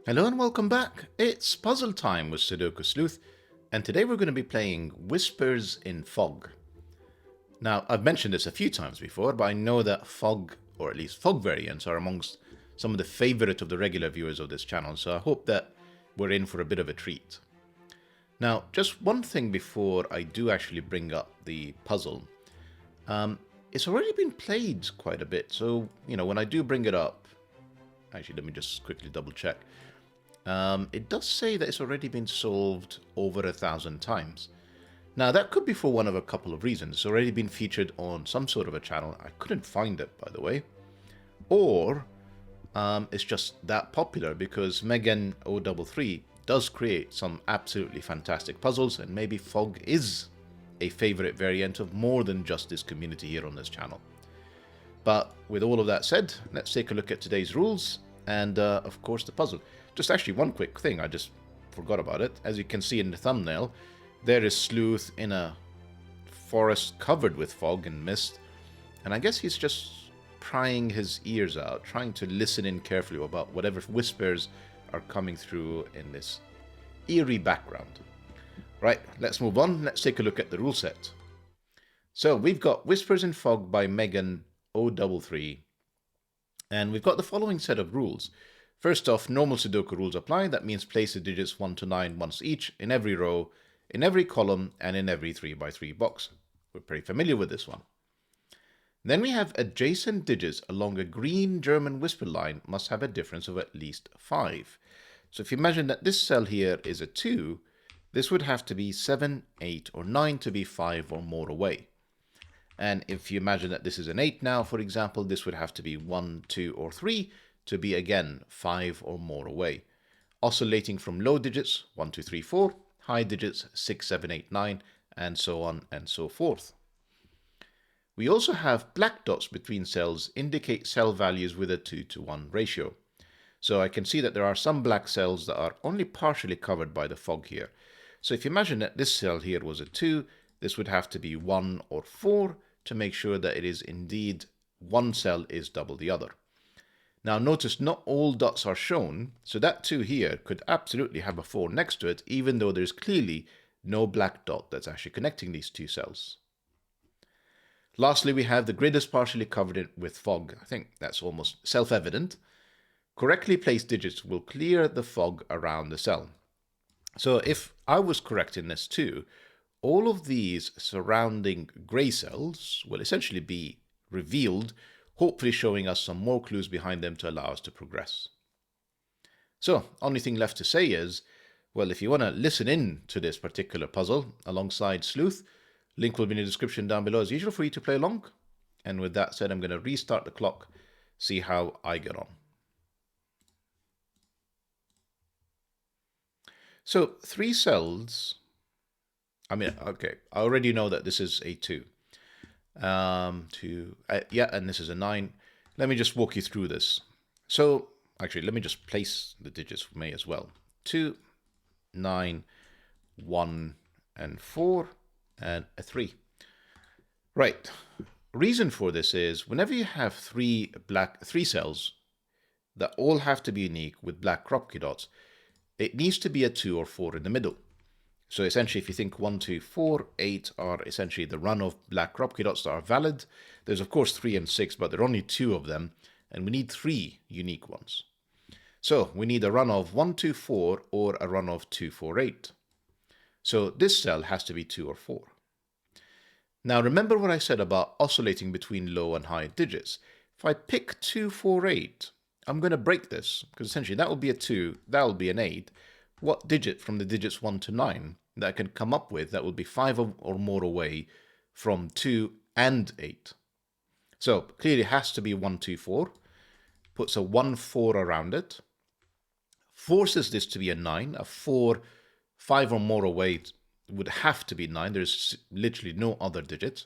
Hello and welcome back. It's puzzle time with Sudoku Sleuth, and today we're going to be playing Whispers in Fog. Now, I've mentioned this a few times before, but I know that Fog, or at least Fog variants, are amongst some of the favourite of the regular viewers of this channel, so I hope that we're in for a bit of a treat. Now, just one thing before I do actually bring up the puzzle. It's already been played quite a bit, so, when I do bring it up, actually, let me just quickly double check. It does say that it's already been solved over 1,000 times. Now, that could be for one of a couple of reasons. It's already been featured on some sort of a channel. I couldn't find it, by the way. Or it's just that popular because Megan 033 does create some absolutely fantastic puzzles, and maybe Fog is a favorite variant of more than just this community here on this channel. But with all of that said, let's take a look at today's rules and, of course, the puzzle. Just actually one quick thing, I just forgot about it. As you can see in the thumbnail, there is Sleuth in a forest covered with fog and mist. And I guess he's just prying his ears out, trying to listen in carefully about whatever whispers are coming through in this eerie background. Right, let's move on. Let's take a look at the rule set. So we've got Whispers in Fog by Megan 033. And we've got the following set of rules. First off, normal Sudoku rules apply. That means place the digits 1 to 9 once each in every row, in every column, and in every 3x3 box. We're pretty familiar with this one. Then we have adjacent digits along a green German whisper line must have a difference of at least 5. So if you imagine that this cell here is a 2, this would have to be 7, 8, or 9 to be 5 or more away. And if you imagine that this is an 8 now, for example, this would have to be 1, 2, or 3 to be, again, 5 or more away. Oscillating from low digits, 1, 2, 3, 4, high digits, 6, 7, 8, 9, and so on and so forth. We also have black dots between cells indicate cell values with a 2 to 1 ratio. So I can see that there are some black cells that are only partially covered by the fog here. So if you imagine that this cell here was a 2, this would have to be 1 or 4 to make sure that it is indeed one cell is double the other. Now notice not all dots are shown, so that 2 here could absolutely have a 4 next to it, even though there's clearly no black dot that's actually connecting these two cells. Lastly, we have the grid is partially covered with fog. I think that's almost self-evident. Correctly placed digits will clear the fog around the cell. So if I was correct in this too, all of these surrounding grey cells will essentially be revealed, hopefully showing us some more clues behind them to allow us to progress. So, only thing left to say is, well, if you want to listen in to this particular puzzle alongside Sleuth, link will be in the description down below as usual for you to play along. And with that said, I'm going to restart the clock, see how I get on. So, 3 cells. Okay, I already know that this is a 2. Yeah, and this is a 9. Let me just walk you through this. So, actually, let me just place the digits for me as well. 2, 9, 1, and 4, and a 3. Right. Reason for this is whenever you have three cells that all have to be unique with black Kropke dots, it needs to be a 2 or 4 in the middle. So essentially, if you think 1, 2, 4, 8 are essentially the run of black Kropke dots that are valid. There's of course 3 and 6, but there are only 2 of them, and we need 3 unique ones. So we need a run of 1, 2, 4 or a run of 2, 4, 8. So this cell has to be 2 or 4. Now remember what I said about oscillating between low and high digits. If I pick 2, 4, 8, I'm going to break this, because essentially that will be a 2, that will be an 8. What digit from the digits 1 to 9 that I can come up with that will be 5 or more away from 2 and 8? So clearly it has to be 1, 2, 4. Puts a 1, 4 around it. Forces this to be a 9. A 4, 5 or more away would have to be 9. There's literally no other digits.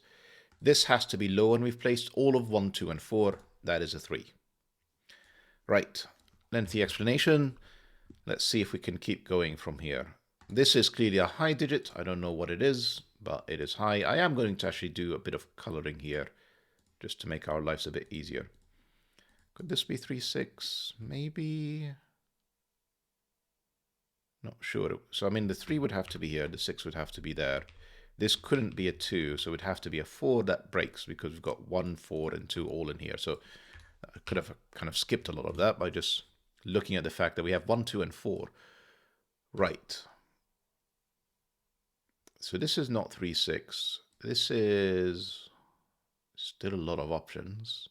This has to be low, and we've placed all of 1, 2, and 4. That is a 3. Right, lengthy explanation. Let's see if we can keep going from here. This is clearly a high digit. I don't know what it is, but it is high. I am going to actually do a bit of coloring here just to make our lives a bit easier. Could this be 3, 6? Maybe. not sure. So I mean, the 3 would have to be here, the 6 would have to be there. This couldn't be a 2, so it would have to be a 4 that breaks because we've got 1, 4, and 2 all in here. So I could have kind of skipped a lot of that by just looking at the fact that we have 1, 2, and 4. Right. So this is not 3, 6. This is still a lot of options.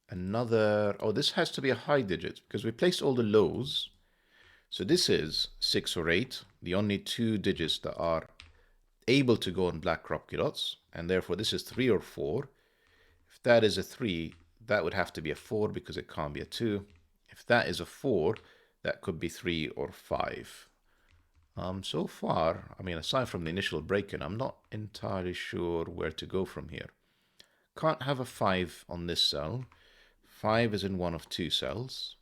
Another, oh, this has to be a high digit because we placed all the lows. So this is 6 or 8, the only 2 digits that are able to go on black Kropke dots, and therefore this is 3 or 4. If that is a 3, that would have to be a 4 because it can't be a 2. If that is a 4, that could be 3 or 5. So far, I mean, aside from the initial break-in, I'm not entirely sure where to go from here. Can't have a 5 on this cell. 5 is in one of 2 cells.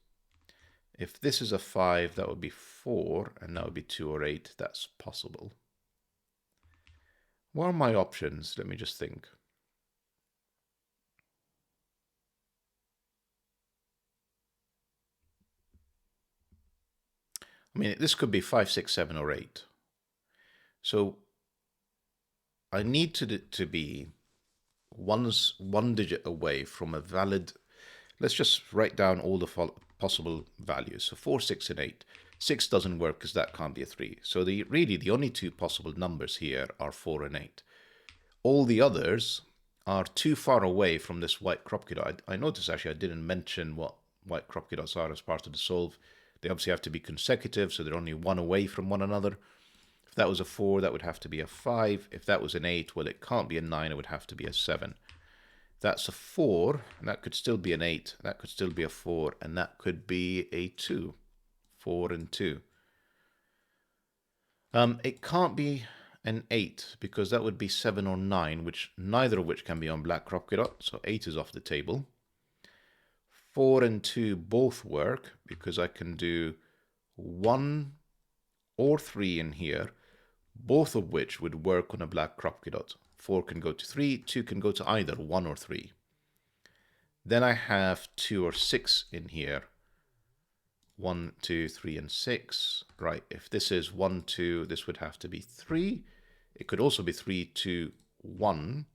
If this is a 5, that would be 4, and that would be 2 or 8. That's possible. What are my options? Let me just think. I mean, this could be 5, 6, 7, or 8. So I need to be one digit away from a valid. Let's just write down all the possible values. So 4, 6, and 8. 6 doesn't work because that can't be a 3. So really the only 2 possible numbers here are 4 and 8. All the others are too far away from this white Kropke dot. I noticed actually I didn't mention what white Kropke dots are as part of the solve. They obviously have to be consecutive, so they're only 1 away from one another. If that was a 4, that would have to be a 5. If that was an 8, well, it can't be a 9, it would have to be a 7. That's a 4, and that could still be an 8, that could still be a 4, and that could be a 2. 4 and 2. It can't be an 8, because that would be 7 or 9, which neither of which can be on black Kropke dot, so 8 is off the table. 4 and 2 both work, because I can do 1 or 3 in here, both of which would work on a black Kropke dot. 4 can go to 3, 2 can go to either 1 or 3. Then I have 2 or 6 in here. 1, 2, 3, and 6. Right, if this is 1, 2, this would have to be 3. It could also be 3, 2, 1.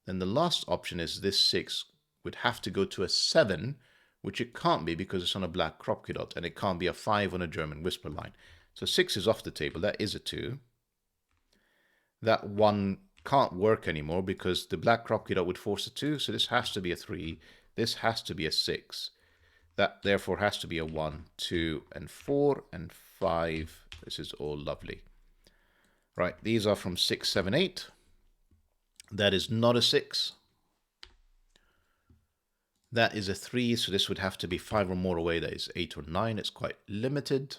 Then the last option is this 6 would have to go to a 7, which it can't be because it's on a black Kropke dot, and it can't be a 5 on a German whisper line. So 6 is off the table, that is a 2. That 1 can't work anymore because the black Kropke dot would force a 2, so this has to be a 3, this has to be a 6. That therefore has to be a 1, 2, and 4, and 5. This is all lovely. Right, these are from 6, 7, 8. That is not a 6. That is a 3, so this would have to be 5 or more away. That is 8 or 9. It's quite limited.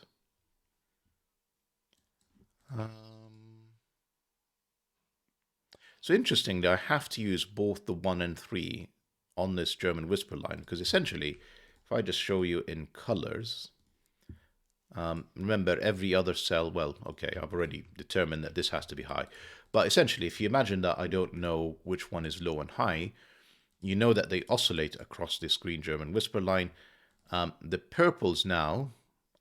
So interestingly, I have to use both the 1 and 3 on this German whisper line, because essentially, if I just show you in colors, remember every other cell, well, okay, I've already determined that this has to be high. But essentially, if you imagine that I don't know which one is low and high, you know that they oscillate across this green German whisper line. The purples now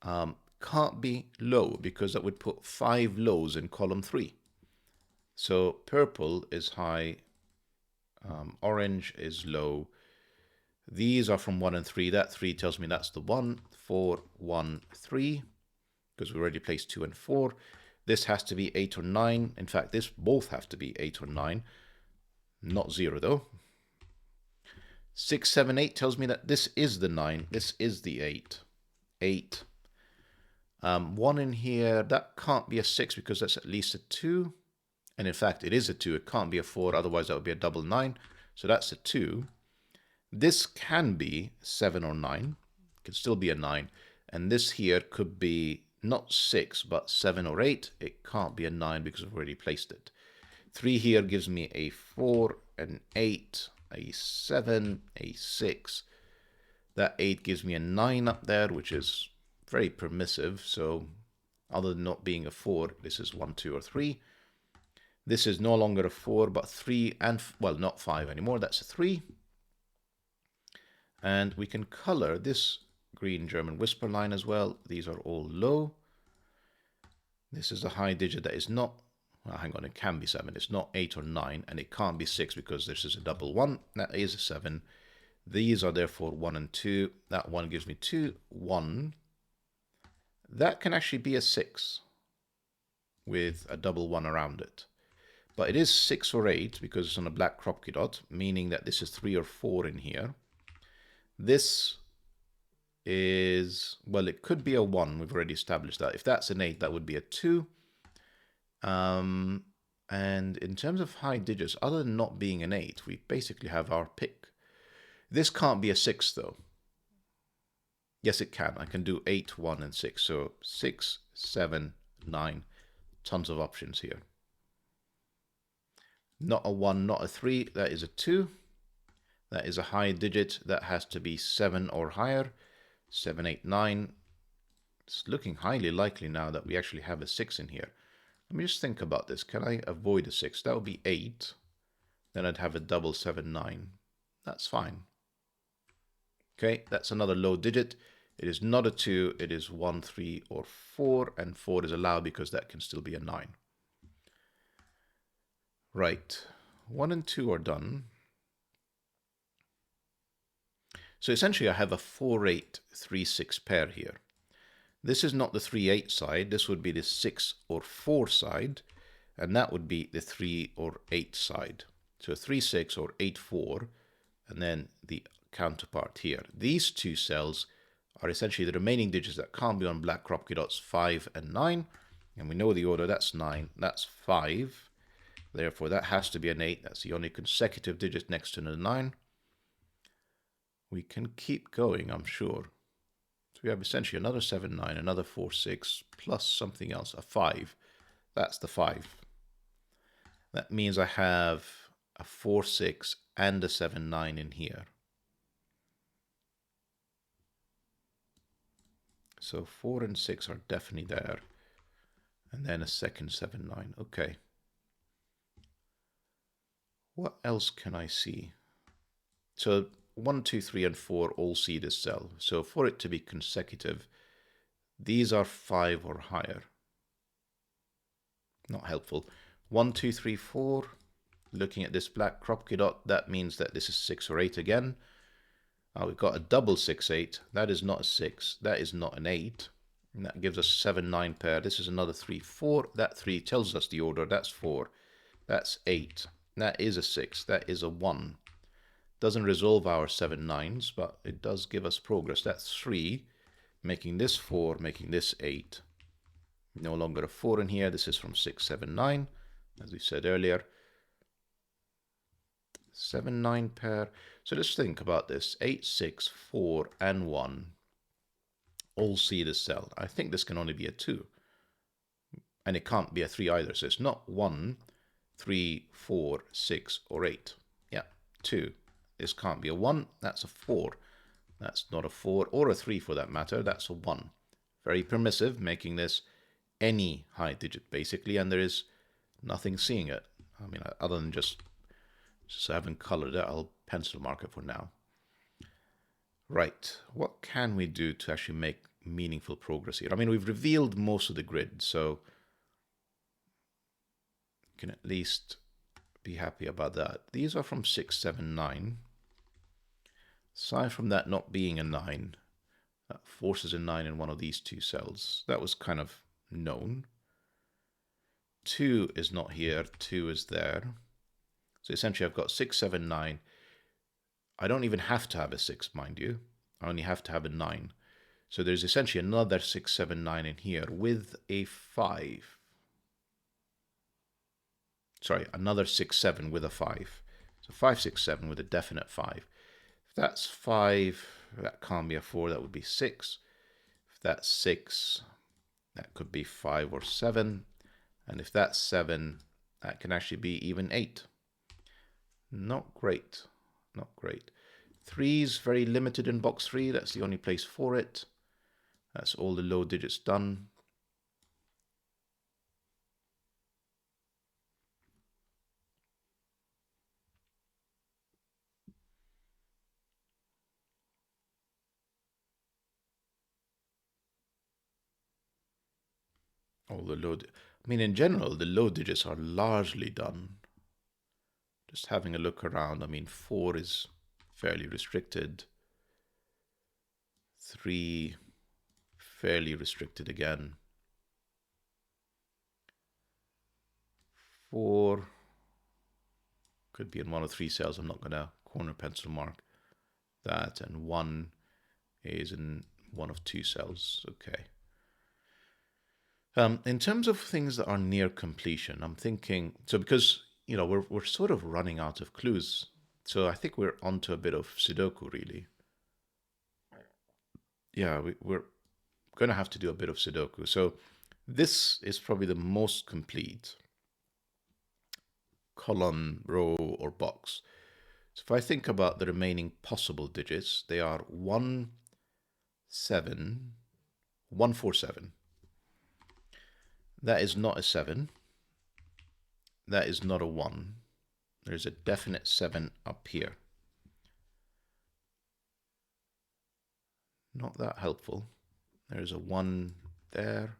can't be low because that would put 5 lows in column 3. So purple is high, orange is low. These are from 1 and 3. That 3 tells me that's the 1, 4, 1, 3, because we already placed 2 and 4. This has to be 8 or 9. In fact, this both have to be 8 or 9. Not 0 though. 6, 7, 8 tells me that this is the 9. This is the 8. 8. 1 in here, that can't be a 6 because that's at least a 2. And in fact, it is a 2. It can't be a 4, otherwise that would be a double 9. So that's a 2. This can be 7 or 9. It could still be a 9. And this here could be not 6, but 7 or 8. It can't be a 9 because I've already placed it. 3 here gives me a 4, an 8, a 7, a 6. That 8 gives me a 9 up there, which is very permissive. So other than not being a 4, this is 1, 2, or 3. This is no longer a 4, but 3 and, well, not 5 anymore. That's a 3. And we can color this green German whisper line as well. These are all low. This is a high digit that is not, well, hang on, it can be 7. It's not 8 or 9, and it can't be 6 because this is a double 1. That is a 7. These are therefore 1 and 2. That 1 gives me 2, 1. That can actually be a 6 with a double 1 around it. But it is 6 or 8 because it's on a black Kropke dot, meaning that this is 3 or 4 in here. This is, well, it could be a 1. We've already established that. If that's an 8, that would be a 2. And in terms of high digits, other than not being an 8, we basically have our pick. This can't be a 6, though. Yes, it can. I can do 8, 1, and 6. So 6, 7, 9. Tons of options here. Not a 1, not a 3. That is a 2. That is a high digit. That has to be 7 or higher. 7, 8, 9. It's looking highly likely now that we actually have a 6 in here. Let me just think about this. Can I avoid a 6? That would be 8. Then I'd have a double 7, 9. That's fine. Okay, that's another low digit. It is not a 2. It is 1, 3, or 4. And 4 is allowed because that can still be a 9. Right. 1 and 2 are done. So essentially I have a 4, 8, 3, 6 pair here. This is not the 3, 8 side. This would be the 6 or 4 side. And that would be the 3 or 8 side. So 3, 6 or 8, 4. And then the counterpart here. These two cells are essentially the remaining digits that can't be on black Kropke dots, 5 and 9. And we know the order. That's 9. That's 5. Therefore, that has to be an 8. That's the only consecutive digit next to the 9. We can keep going, I'm sure. So we have essentially another 7, 9, another 4, 6, plus something else, a 5. That's the 5. That means I have a 4, 6, and a 7, 9 in here. So 4 and 6 are definitely there. And then a second 7, 9. Okay. What else can I see? So 1, 2, 3, and 4 all see this cell. So for it to be consecutive, these are 5 or higher. Not helpful. 1, 2, 3, 4. Looking at this black Kropke dot, that means that this is 6 or 8 again. We've got a double 6, 8. That is not a 6. That is not an 8. And that gives us 7, 9 pair. This is another 3, 4. That 3 tells us the order. That's 4. That's 8. That is a 6. That is a 1. Doesn't resolve our 7, 9s, but it does give us progress. That's 3, making this 4, making this 8. No longer a 4 in here. This is from 6, 7, 9, as we said earlier. 7, 9 pair. So let's think about this. 8, 6, 4, and 1 all see this cell. I think this can only be a 2. And it can't be a 3 either. So it's not 1, 3, 4, 6, or 8. Yeah, 2. This can't be a 1. That's a 4. That's not a 4 or a 3 for that matter. That's a 1. Very permissive, making this any high digit basically, and there is nothing seeing it. I mean, other than just I haven't colored it, I'll pencil mark it for now. Right, what can we do to actually make meaningful progress here? I mean, we've revealed most of the grid, so you can at least be happy about that. These are from 6, 7, 9. Aside from that not being a 9, that forces a 9 in one of these two cells. That was kind of known. 2 is not here, 2 is there. So essentially I've got 6, 7, 9. I don't even have to have a 6, mind you. I only have to have a 9. So there's essentially another 6, 7, 9 in here with a 5. Sorry, another 6, 7 with a 5. So 5, 6, 7 with a definite 5. If that's 5, that can't be a 4, that would be 6. If that's 6, that could be 5 or 7. And if that's 7, that can actually be even 8. Not great. Not great. 3 is very limited in box 3. That's the only place for it. That's all the low digits done. all the low... I mean, in general, the low digits are largely done. Just having a look around, I mean, 4 is fairly restricted. 3, fairly restricted again. 4 could be in one of 3 cells. I'm not going to corner pencil mark that. And 1 is in one of 2 cells. Okay. In terms of things that are near completion, I'm thinking, so because, you know, we're sort of running out of clues. So I think we're onto a bit of Sudoku, really. Yeah, we're going to have to do a bit of Sudoku. So this is probably the most complete column, row, or box. So if I think about the remaining possible digits, they are 1, 7, 1, 4, 7. That is not a 7. That is not a 1. There's a definite 7 up here. Not that helpful. There's a 1 there.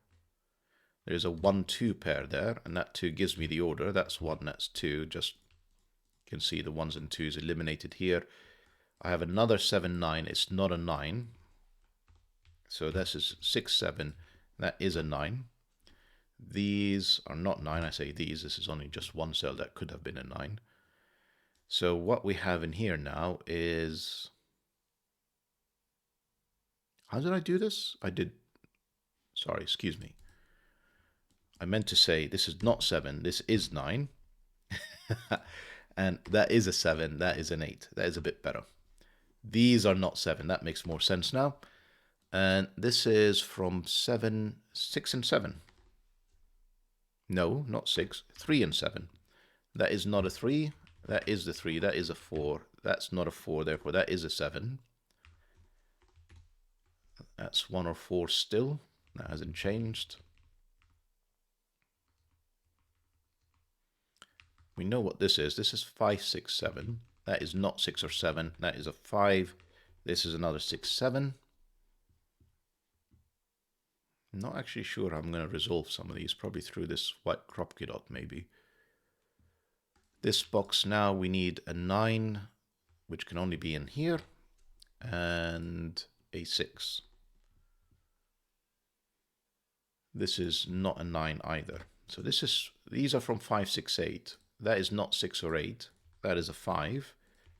There's a 1, 2 pair there, and that 2 gives me the order. That's 1, that's 2. Just you can see the 1s and 2s eliminated here. I have another 7, 9. It's not a 9. So this is 6, 7. That is a 9. These are not 9. I say these. This is only just one cell that could have been a 9. So what we have in here now is... How did I do this? I did... Sorry, excuse me. I meant to say this is not 7. This is 9. And that is a 7. That is an 8. That is a bit better. These are not 7. That makes more sense now. And this is from 7, 6 and 7. No, not 6. 3 and 7. That is not a 3. That is the 3. That is a 4. That's not a 4. Therefore, that is a 7. That's 1 or 4 still. That hasn't changed. We know what this is. This is 5, 6, 7. That is not 6 or 7. That is a 5. This is another 6, 7. I'm not actually sure I'm going to resolve some of these. Probably through this white Kropke dot, maybe. This box now, we need a 9, which can only be in here, and a 6. This is not a 9 either. So these are from 5, 6, 8. That is not 6 or 8. That is a 5.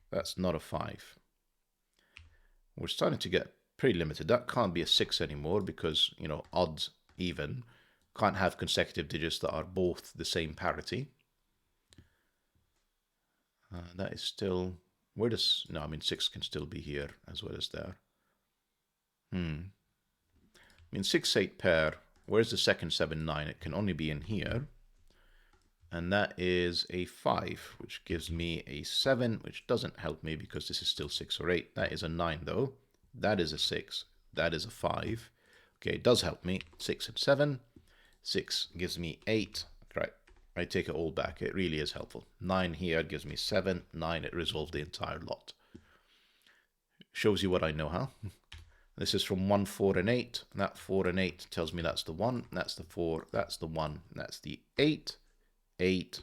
That's not a 5. We're starting to get pretty limited. That can't be a 6 anymore because, you know, odd, even. Can't have consecutive digits that are both the same parity. That is still... Where does... No, I mean 6 can still be here as well as there. I mean 6, 8 pair. Where's the second 7, 9? It can only be in here. And that is a 5, which gives me a 7, which doesn't help me because this is still 6 or 8. That is a 9 though. That is a 6. That is a 5. Okay, it does help me. 6 and 7. 6 gives me 8. Right. I take it all back. It really is helpful. 9 here gives me 7. 9, it resolves the entire lot. Shows you what I know, huh? This is from 1, 4, and 8. That 4 and 8 tells me that's the 1. That's the 4. That's the 1. That's the 8. 8.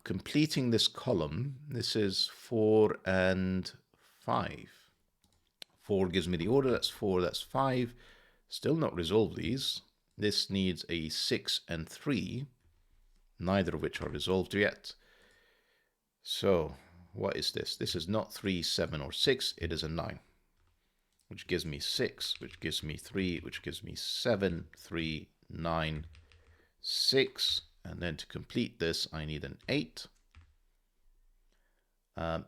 Completing this column, this is 4 and 5. 4 gives me the order. That's 4. That's 5. Still not resolved these. This needs a 6 and 3, neither of which are resolved yet. So, what is this? This is not 3, 7, or 6. It is a 9, which gives me 6, which gives me 3, which gives me 7, 3, 9, 6. And then to complete this, I need an 8.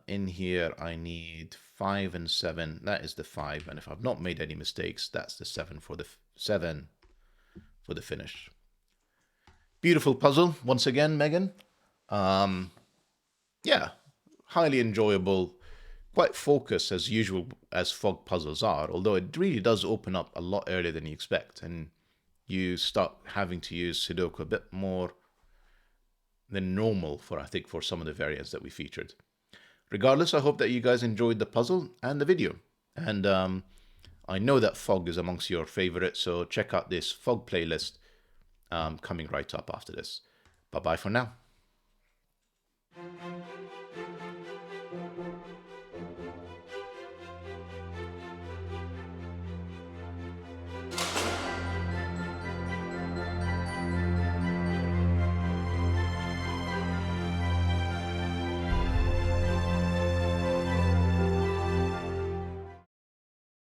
In here, I need 5 and 7. That is the 5. And if I've not made any mistakes, that's the 7 for the finish. Beautiful puzzle once again, Megan. Yeah, highly enjoyable, quite focused as usual as fog puzzles are, although it really does open up a lot earlier than you expect, and you start having to use Sudoku a bit more than normal I think for some of the variants that we featured. Regardless, I hope that you guys enjoyed the puzzle and the video, and I know that fog is amongst your favorites, so check out this fog playlist coming right up after this. Bye bye for now.